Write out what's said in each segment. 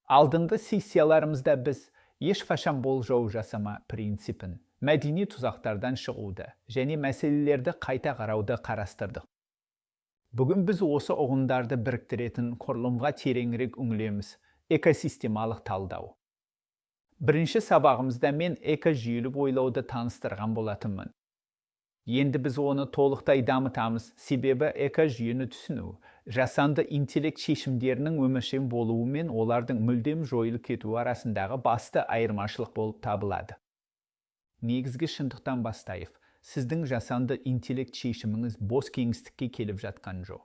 Алдыңғы сессияларымызда біз ешқашан болжау жасама принципін, мәдени тұзақтардан шығуды және мәселелерді қайта қарауды қарастырдық. Бүгін біз осы ұғымдарды біріктіретін құрылымға тереңірек үңілеміз: экосистемалық талдау. Бірінші сабағымызда мен экожүйелік ойлауды таныстырған болатынмын. Енді біз оны толықтай дамытамыз, себебі экожүйені түсіну жасанды интеллект шешімдерінің өміршең болуы мен олардың мүлдем жойылып кетуі арасындағы басты айырмашылық болып табылады. Негізгі шындықтан бастайық. Сіздің жасанды интеллект шешіміңіз бос кеңістікке келіп жатқан жоқ.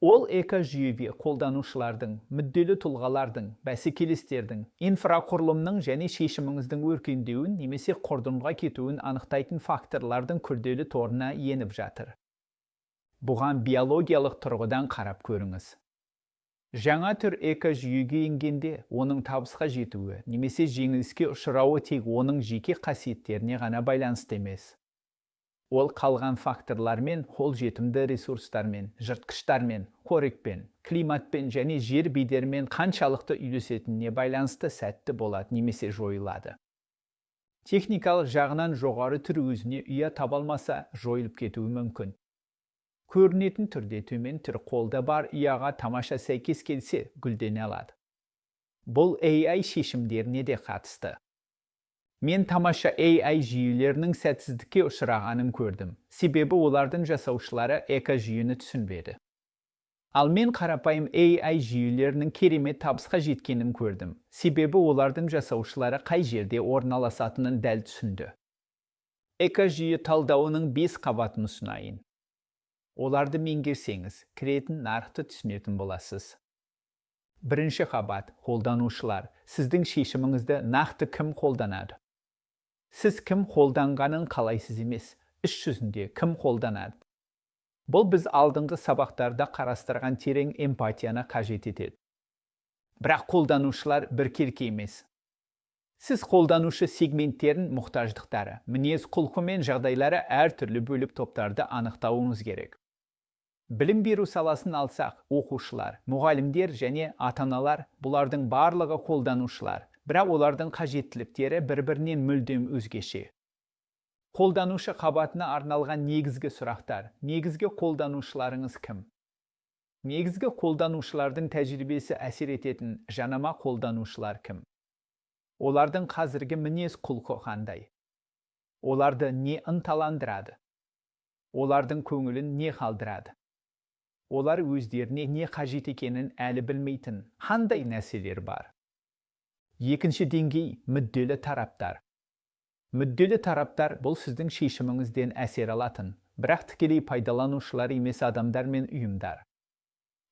Ол экожүйеге қолданушылардың, мүдделі тұлғалардың, бәсекелестердің, инфрақұрылымның және шешіміңіздің өркендеуін немесе құрдымға кетуін анықтайтын факторлардың күрделі торына еніп жатыр. Бұған биологиялық тұрғыдан қарап көріңіз. Жаңа түр экожүйеге енгенде, оның табысқа жетуі немесе жеңіліске ұшырауы тек оның жеке қасиеттеріне ғана байланысты емес. Ол қалған факторлармен, қолжетімді ресурстармен, жыртқыштармен, қорекпен, климатпен және жер бедерімен қаншалықты үйлесетініне байланысты сәтті болады немесе жойылады. Техникалық жағынан жоғары түр өзіне ұя таба алмаса, жойылып кетуі мүмкін. Көрінетін түрде төмен түр қолда бар ұяға тамаша сәйкес келсе, гүлдене алады. Бұл AI шешімдеріне де қатысты. Мен тамаша AI жүйелерінің сәтсіздікке ұшырағанын көрдім, себебі олардың жасаушылары экожүйені түсінбеді. Ал мен қарапайым AI жүйелерінің керемет табысқа жеткенін көрдім, себебі олардың жасаушылары қай жерде орналасатынын дәл түсінді. Экожүйе талдауының 5 қабатын ұсынайын. Оларды меңгерсеңіз, кіретін нарықты түсінетін боласыз. Бірінші қабат: қолданушылар. Сіздің шешіміңізді нақты кім қолданады? Сіз кім қолданғанын қалайсыз емес, іс жүзінде кім қолданады? Бұл біз алдыңғы сабақтарда қарастырған терең эмпатияны қажет етеді. Бірақ қолданушылар біркелкі емес. Сіз қолданушы сегменттерін, мұқтаждықтары, мінез құлқы мен жағдайлары әртүрлі бөліп топтарды анықтауыңыз керек. Білім беру саласын алсақ, оқушылар, мұғалімдер және ата-аналар, бұлардың барлығы қолданушылар, бірақ олардың қажеттіліктері бір-бірінен мүлдем өзгеше. Қолданушы қабатына арналған негізгі сұрақтар: негізгі қолданушыларыңыз кім? Негізгі қолданушылардың тәжірибесі әсер ететін жанама қолданушылар кім? Олардың қазіргі мінез құлқы қандай? Оларды не ынталандырады? Олардың көңілін не қалдырады? Олар өздеріне не қажет екенін әлі білмейтін қандай нәрселер бар? Екінші деңгей: мүдделі тараптар. Мүдделі тараптар бұл сіздің шешіміңізден әсер алатын, бірақ тікелей пайдаланушылар емес адамдар мен ұйымдар.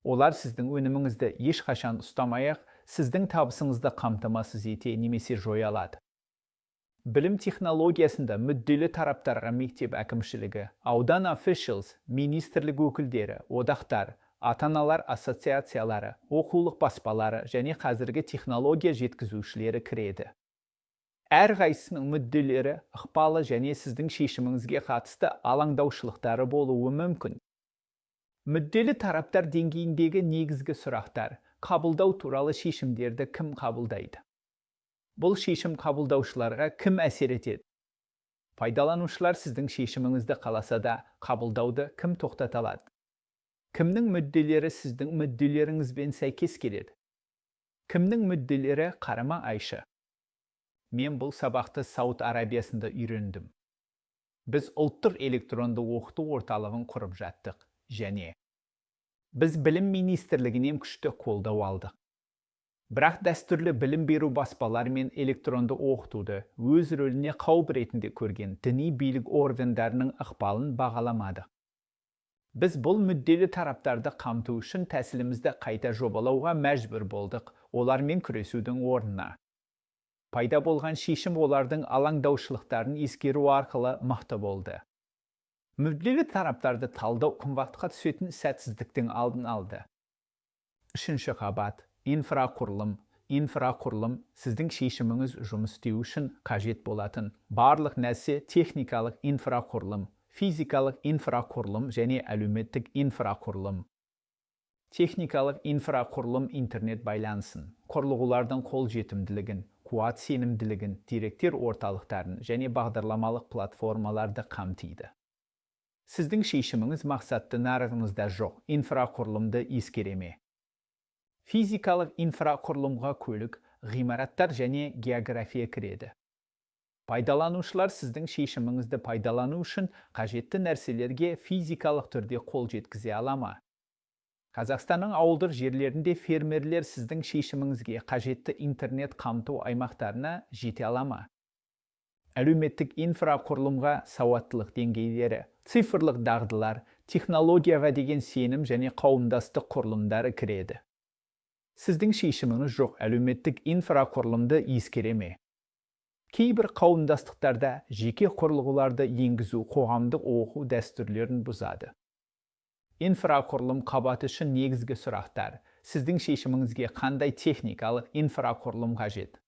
Олар сіздің өніміңізді ешқашан ұстамай-ақ, сіздің табысыңызды қамтамасыз ете немесе жоя алады. Білім технологиясында мүдделі тараптарға мектеп әкімшілігі, аудан officials, министрлік өкілдері, одақтар, ата-аналар ассоциациялары, оқулық баспалары және қазіргі технология жеткізушілері кіреді. Әрқайсысының мүдделері, ықпалы және сіздің шешіміңізге қатысты алаңдаушылықтары болуы мүмкін. Мүдделі тараптар деңгейіндегі негізгі сұрақтар: қабылдау туралы шешімдерді кім қабылдайды? Бұл шешім қабылдаушыларға кім әсер етеді? Пайдаланушылар сіздің шешіміңізді қаласа да, қабылдауды кім тоқтата алады? Кімнің мүдделері сіздің мүдделеріңізбен сәйкес келеді? Кімнің мүдделері қарама-қайшы? Мен бұл сабақты Сауд Арабиясында үйрендім. Біз ұлттық электронды оқыту орталығын құрып жаттық және біз білім министрлігінен күшті қолдау алдық. Бірақ дәстүрлі білім беру баспалары мен электронды оқытуды өз рөліне қауіп ретінде көрген діни билік органдарының ықпалын бағаламадық. Біз бұл мүдделі тараптарды қамту үшін тәсілімізді қайта жобалауға мәжбүр болдық, олармен күресудің орнына. Пайда болған шешім олардың алаңдаушылықтарын ескеру арқылы мықты болды. Мүдделі тараптарды талдау қымбатқа түсетін сәтсіздіктің алдын алды. Үшінші қабат: инфрақұрылым. Инфрақұрылым сіздің шешіміңіз жұмыс істеу үшін қажет болатын барлық нәрсе: техникалық инфрақұрылым, физикалық инфрақұрылым және әлеуметтік инфрақұрылым. Техникалық инфрақұрылым интернет байланысын, құрылғылардың қолжетімділігін, қуат сенімділігін, деректер орталықтарын және бағдарламалық платформаларды қамтиды. Сіздің шешіміңіз мақсатты нарығыңызда жоқ инфрақұрылымды ескере ме? Физикалық инфрақұрылымға көлік, ғимараттар және география кіреді. Пайдаланушылар сіздің шешіміңізді пайдалану үшін қажетті нәрселерге физикалық түрде қол жеткізе ала ма? Қазақстанның ауылдық жерлерінде фермерлер сіздің шешіміңізге қажетті интернет қамту аймақтарына жете ала ма? Әлеуметтік инфрақұрылымға сауаттылық деңгейлері, цифрлық дағдылар, технологияға деген сенім және қауымдастық құрылымдары кіреді. Сіздің шешіміңіз жоқ әлеуметтік инфрақұрылымды ескере ме? Кейбір қауымдастықтарда жеке құрылғыларды енгізу қоғамдық оқу дәстүрлерін бұзады. Инфрақұрылым қабаты үшін негізгі сұрақтар. Сіздің шешіміңізге қандай техникалық инфрақұрылым қажет?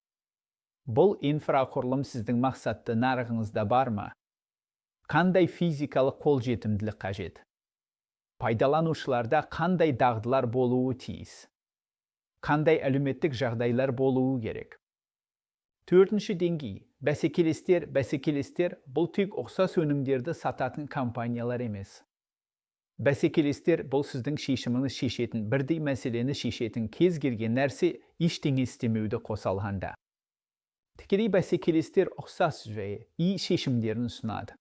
Бұл инфрақұрылым сіздің мақсатты нарығыңызда бар ма? Қандай физикалық қолжетімділік қажет? Пайдаланушыларда қандай дағдылар болуы тиіс? Қандай әлеуметтік жағдайлар болуы керек? Төртінші деңгей. Бәсекелестер бұл тек ұқсас өнімдерді сататын компаниялар емес. Бәсекелестер бұл сіздің шешіміңіз шешетін, бірдей мәселені шешетін кез келген нәрсе ештеңе істемеуді қоса алғанда. Тікелей бәсекелестер ұқсас жүйе шешімдерін ұсынады.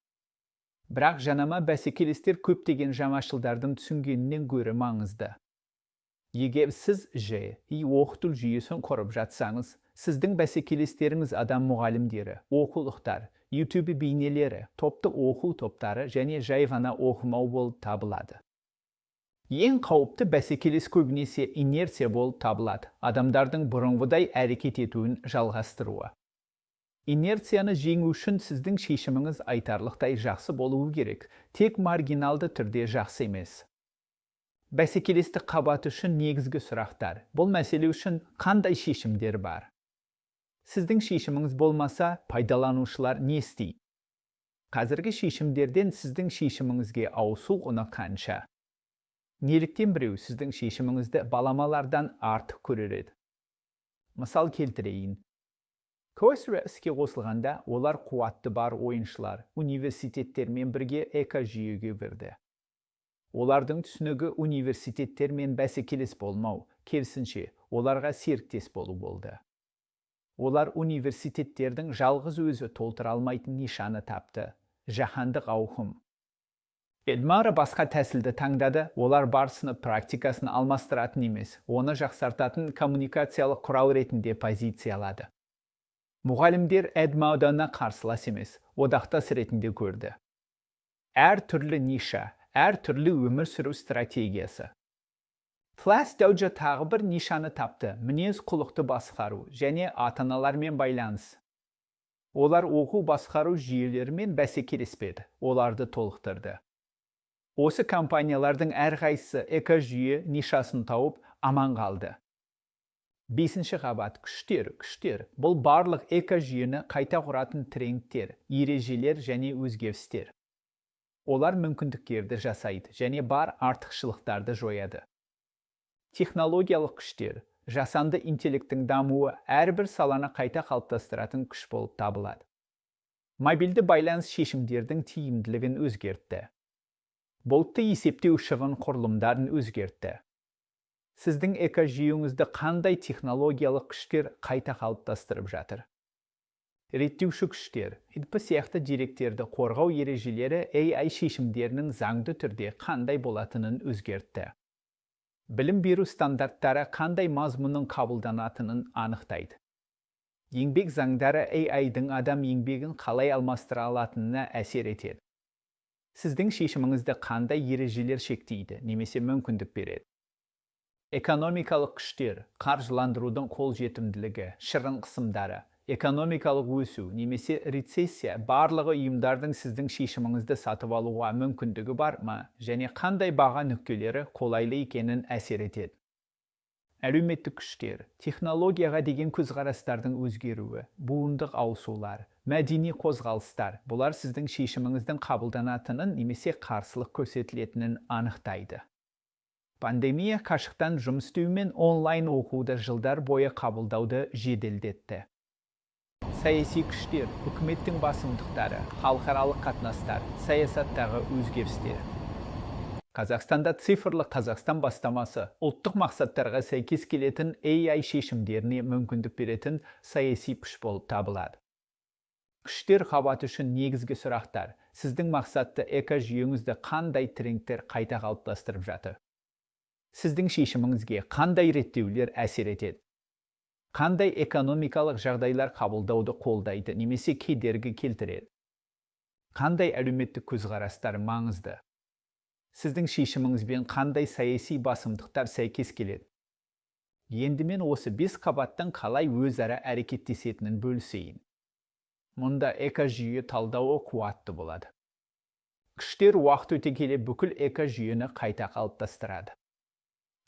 Бірақ жанама бәсекелестер көптеген жаңашылдардың түсінгенінен гөрі маңызды. Егер сіз оқыту жүйесін құрып жатсаңыз, сіздің бәсекелестеріңіз адам мұғалімдері, оқулықтар, YouTube бейнелері, топтық оқу топтары және жай ғана оқымау болып табылады. Ең қауіпті бәсекелес көбінесе инерция болып табылады, адамдардың бұрынғыдай әрекет етуін жалғастыруы. Инерцияны жеңу үшін сіздің шешіміңіз айтарлықтай жақсы болуы керек, тек маргиналды түрде жақсы емес. Бәсекелестік қабаты үшін негізгі сұрақтар. Бұл мәселе үшін қандай шешімдер бар? Сіздің шешіміңіз болмаса, пайдаланушылар не істейді? Қазіргі шешімдерден сіздің шешіміңізге ауысу құны қанша? Неліктен біреу сіздің шешіміңізді баламалардан артық көреді? Мысал келтірейін. Coursera іске қосылғанда, олар қуатты бар ойыншылар, университеттермен бірге экожүйеге кірді. Олардың түсінігі университеттермен бәсекелес болмау, керісінше, оларға серіктес болу болды. Олар университеттердің жалғыз өзі толтыра алмайтын нишаны тапты. Жаһандық ауқым. Эдмара басқа тәсілді таңдады, олар бар сынып практикасын алмастыратын емес, оны жақсартатын коммуникациялық құрал ретінде позициялады. Мұғалімдер Эдмаудана қарсылас емес, одақтас ретінде көрді. Әр түрлі ниша, әр түрлі өмір сүру стратегиясы. Flashdojo тағы бір нишаны тапты, мінез құлықты басқару және ата-аналармен байланыс. Олар оқу басқару жүйелерімен бәсекелеспеді, оларды толықтырды. Осы компаниялардың әрқайсысы экожүйе нишасын тауып аман қалды. 5-ші қабат күштер. Бұл барлық экожүйені қайта құратын трендтер, ережелер және өзгерістер. Олар мүмкіндіктерді жасайды және бар артықшылықтарды жояды. Технологиялық күштер, жасанды интеллекттің дамуы әрбір саланы қайта қалыптастыратын күш болып табылады. Мобильді байланыс шешімдердің тиімділігін өзгертті. Болтты есептеу шығын құрылымдарын өзгертті. Сіздің экожүйеңізді қандай технологиялық күштер қайта қалыптастырып жатыр? Реттеуші күштер, сияқты деректерді қорғау ережелері AI шешімдерінің заңды түрде қандай болатынын өзгертті. Білім беру стандарттары қандай мазмұнның қабылданатынын анықтайды. Еңбек заңдары AI-дың адам еңбегін қалай алмастыра алатынына әсер етеді. Сіздің шешіміңізді қандай ережелер шектейді, немесе мүмкіндік береді? Экономикалық күштер, қаржыландырудың қолжетімділігі, шығын қысымдары, экономикалық өсу немесе рецессия барлығы ұйымдардың сіздің шешіміңізді сатып алуға мүмкіндігі бар ма және қандай баға нүктелері қолайлы екенін әсер етеді. Әлеуметтік күштер, технологияға деген көзқарастардың өзгеруі, буындық ауысулар, мәдени қозғалыстар, бұлар сіздің шешіміңіздің қабылданатынын немесе қарсылық көрсетілетінін анықтайды. Пандемия қашықтан жұмыс істеу мен онлайн оқуды жылдар бойы қабылдауды жеделдетті. Саяси күштер, үкіметтің басымдықтары, халықаралық қатынастар, саясаттағы өзгерістер. Қазақстанда цифрлы Қазақстан бастамасы ұлттық мақсаттарға сәйкес келетін AI шешімдеріне мүмкіндік беретін саяси күш болып табылады. Күштер қабаты үшін негізгі сұрақтар: сіздің мақсатты экожүйеңізді қандай трендтер қайта қалыптастырып жатыр? Сіздің шешіміңізге қандай реттеулер әсер етеді? Қандай экономикалық жағдайлар қабылдауды қолдайды немесе кедергі келтіреді? Қандай әлеуметтік көзқарастар маңызды? Сіздің шешіміңізбен қандай саяси басымдықтар сәйкес келеді? Енді мен осы 5 қабаттың қалай өзара әрекеттесетінін бөлісейін. Мұнда экожүйе талдауы қуатты болады. Күштер уақыт өте келе бүкіл экожүйені қайта қалыптастырады.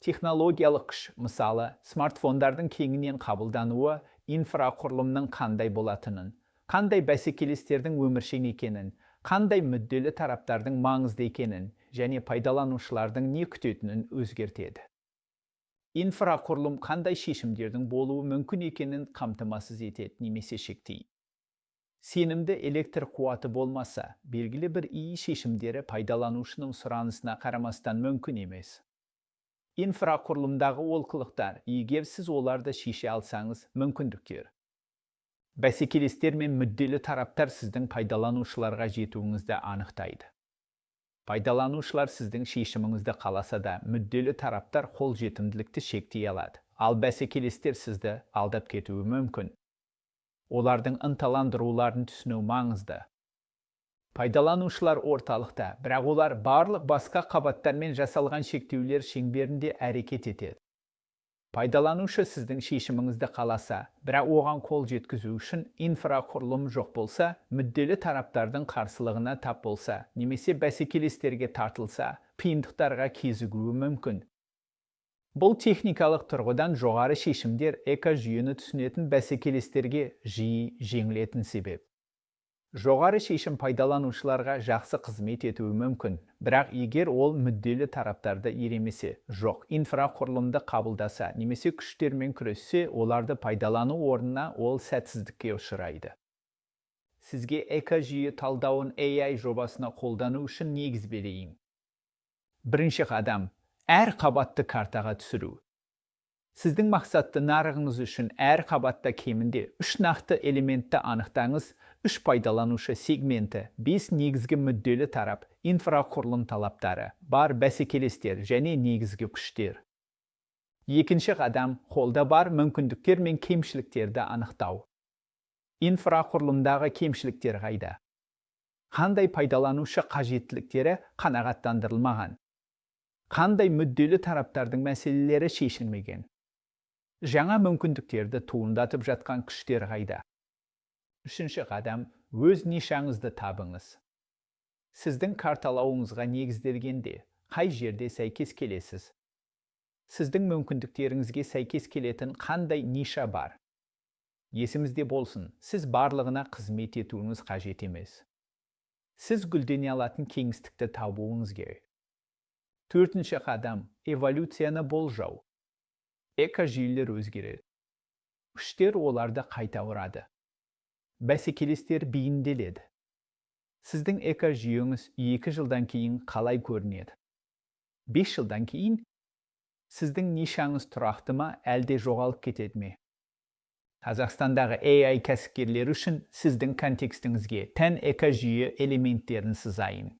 Технологиялық күш, мысалы, смартфондардың кеңінен қабылдануы инфрақұрылымның қандай болатынын, қандай бәсекелестердің өміршең екенін, қандай мүдделі тараптардың маңызды екенін және пайдаланушылардың не күтетінін өзгертеді. Инфрақұрылым қандай шешімдердің болуы мүмкін екенін қамтамасыз етеді немесе шектейді. Сенімді электр қуаты болмаса, белгілі бір шешімдері пайдаланушының сұранысына қарамастан мүмкін емес. Инфрақұрылымдағы олқылықтар, егер сіз оларды шеше алсаңыз, мүмкіндіктер. Бәсекелестер мен мүдделі тараптар сіздің пайдаланушыларға жетуіңізді анықтайды. Пайдаланушылар сіздің шешіміңізді қаласа да, мүдделі тараптар қолжетімділікті шектей алады, ал бәсекелестер сізді алдап кетуі мүмкін. Олардың ынталандыруларын түсіну маңызды. Пайдаланушылар орталықта, бірақ олар барлық басқа қабаттармен жасалған шектеулер шеңберінде әрекет етеді. Пайдаланушы сіздің шешіміңізді қаласа, бірақ оған қол жеткізу үшін инфрақұрылым жоқ болса, мүдделі тараптардың қарсылығына тап болса, немесе бәсекелестерге тартылса, қиындықтарға кезігуі мүмкін. Бұл техникалық тұрғыдан жоғары шешімдер экожүйені түсінетін бәсекелестерге жиі жеңілетін себеп. Жоғары шешім пайдаланушыларға жақсы қызмет етуі мүмкін, бірақ егер ол мүдделі тараптарды елемесе, жоқ инфрақұрылымды қабылдаса, немесе күштермен күрессе, оларды пайдалану орнына ол сәтсіздікке ұшырайды. Сізге экожүйе талдауын AI жобасына қолдану үшін негіз берейін. Бірінші қадам: әр қабатты картаға түсіру. Сіздің мақсатты нарығыңыз үшін әр қабатта кемінде 3 нақты элементті анықтаңыз: 3 пайдаланушы сегменті, 5 негізгі мүдделі тарап, инфрақұрылым талаптары, бар бәсекелестер және негізгі күштер. Екінші қадам: қолда бар мүмкіндіктер мен кемшіліктерді анықтау. Инфрақұрылымдағы кемшіліктер қайда? Қандай пайдаланушы қажеттіліктері қанағаттандырылмаған? Қандай мүдделі тараптардың мәселелері шешілмеген? Жаңа мүмкіндіктерді туындатып жатқан күштер қайда? Үшінші қадам: өз нишаңызды табыңыз. Сіздің карталауыңызға негізделгенде, қай жерде сәйкес келесіз? Сіздің мүмкіндіктеріңізге сәйкес келетін қандай ниша бар? Есіңізде болсын, сіз барлығына қызмет етуіңіз қажет емес. Сіз гүлдене алатын кеңістікті табуыңыз керек. Төртінші қадам: эволюцияны болжау. Экожүйелер өзгереді. Күштер оларды қайта ұрады. Бәсекелестер бейімделеді. Сіздің экожүйеңіз 2 жылдан кейін қалай көрінеді? 5 жылдан кейін сіздің нишаңыз тұрақты ма, әлде жоғалып кетеді ме? Қазақстандағы AI кәсіпкерлер үшін сіздің контекстіңізге тән экожүйе элементтерін сызайын.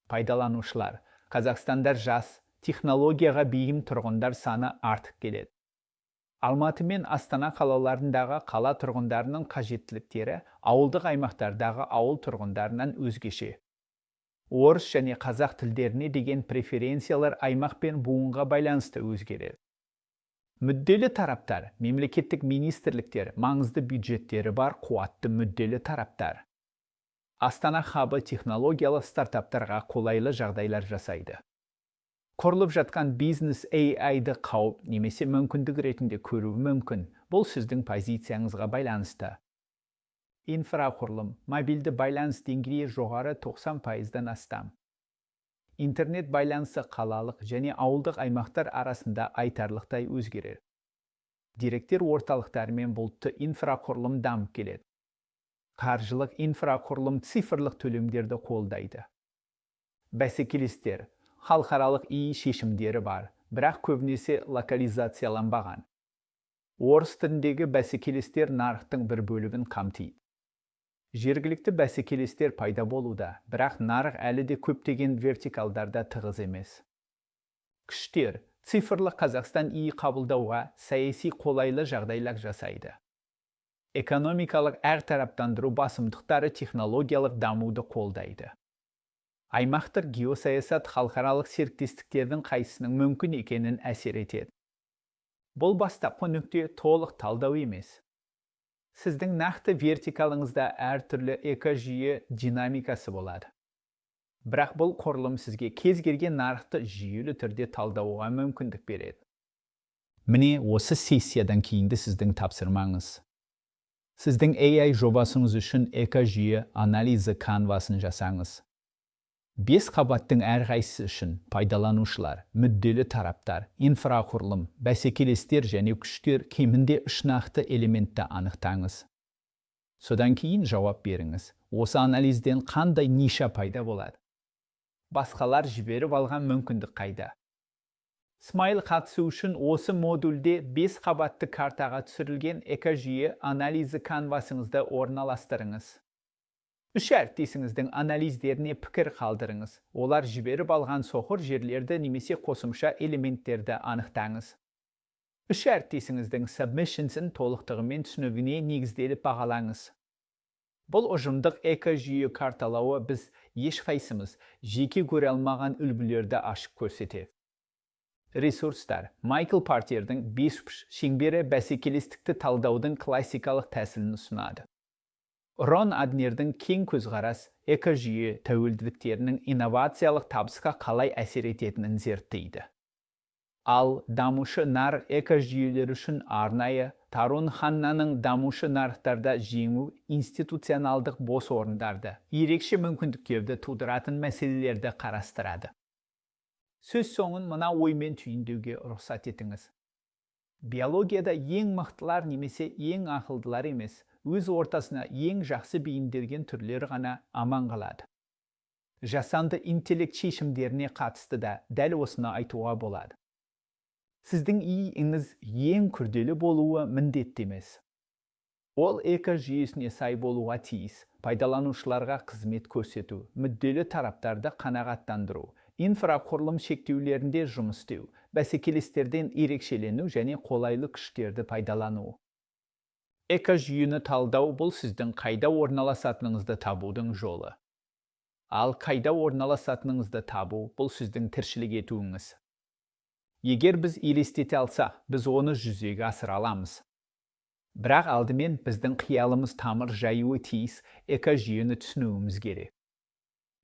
Пайдаланушылар: Қазақстанда жас, технологияға бейім тұрғындар саны артып келеді. Алматы мен Астана қалаларындағы қала тұрғындарының қажеттіліктері ауылдық аймақтардағы ауыл тұрғындарынан өзгеше. Орыс және қазақ тілдеріне деген преференциялар аймақ пен буынға байланысты өзгереді. Мүдделі тараптар: мемлекеттік министрліктер, маңызды бюджеттері бар қуатты мүдделі тараптар. Астана хабы технологиялы стартаптарға қолайлы жағдайлар жасайды. Құрылып жатқан бизнес AI-ды қауіп немесе мүмкіндік ретінде көруі мүмкін. Бұл сіздің позицияңызға байланысты. Инфрақұрылым, мобильді байланыс деңгейі жоғары 90%-дан астам. Интернет байланысы қалалық және ауылдық аймақтар арасында айтарлықтай өзгерер. Деректер орталықтарымен бұлтты инфрақұрылым дамып келеді. Қаржылық инфрақұрылым цифрлық төлемдерді қолдайды. Бәсекелестер, халықаралық шешімдері бар, бірақ көбінесе локализацияланбаған. Орыс тіліндегі бәсекелестер нарықтың бір бөлігін қамтиды. Жергілікті бәсекелестер пайда болуда, бірақ нарық әлі де көптеген вертикалдарда тығыз емес. Күштер, цифрлы Қазақстан қабылдауға саяси қолайлы жағдайлар жасайды. Экономикалық әртараптандыру басымдықтары технологиялық дамуды қолдайды. Аймақтық геосаясат халықаралық серіктестіктердің қайсының мүмкін екенін әсер етеді. Бұл бастапқы нүкте толық талдау емес. Сіздің нақты вертикалыңызда әртүрлі экожүйе динамикасы болады. Бірақ бұл құрылым сізге кез келген нарықты жүйелі түрде талдауға мүмкіндік береді. Міне осы сессиядан кейінгі сіздің тапсырмаңыз. Сіздің AI жобасыңыз үшін экожүйе анализі канвасын жасаңыз. 5 қабаттың әрқайсысы үшін пайдаланушылар, мүдделі тараптар, инфрақұрылым, бәсекелестер және күштер кемінде 3 нақты элементті анықтаңыз. Содан кейін жауап беріңіз. Осы анализден қандай ниша пайда болады? Басқалар жіберіп алған мүмкіндік қайда? Смайл қатысу үшін осы модульде 5 қабатты картаға түсірілген экожүйе анализі канвасыңызды орналастырыңыз. 3 әріптесіңіздің анализдеріне пікір қалдырыңыз. Олар жіберіп алған соқыр жерлерді немесе қосымша элементтерді анықтаңыз. 3 әріптесіңіздің submissionсын толықтығымен түсінігіне негізделіп бағалаңыз. Бұл ұжымдық экожүйе карталауы біз ешқайсымыз жеке көре алмаған үлгілерді ашып көрсетеді. Ресурстар. Майкл Партердің 5 шеңбері бәсекелестікті талдаудың классикалық тәсілін ұсынады. Рон Аднердің кең көзқарас экожүйе тәуелділіктерінің инновациялық табысқа қалай әсер ететінін зерттейді. Ал дамушы нарық экожүйелер үшін арнайы Тарун Ханнаның дамушы нарықтарда жеңу институционалдық бос орындарды, ерекше мүмкіндіктерді тудыратын мәселелерді қарастырады. Сөз соңын мына оймен түйіндеуге рұқсат етіңіз. Биологияда ең мықтылар немесе ең ақылдылар емес, өз ортасына ең жақсы бейімделген түрлері ғана аман қалады. Жасанды интеллект шешімдеріне қатысты да дәл осыны айтуға болады. Сіздің иіңіз ең күрделі болуы міндетті емес. Ол экожүйесіне сай болуға тиіс, пайдаланушыларға қызмет көрсету, мүдделі тараптарды қанағаттандыру, инфрақұрылым шектеулерінде жұмыс істеу, бәсекелестерден ерекшелену және қолайлы күштерді пайдалану. Экожүйені талдау бұл сіздің қайда орналасатыныңызды табудың жолы. Ал қайда орналасатыныңызды табу бұл сіздің тіршілік етуіңіз. Егер біз елестете алсақ, біз оны жүзеге асыра аламыз. Бірақ алдымен біздің қиялымыз тамыр жаюы тиіс, экожүйені түсінуіміз керек.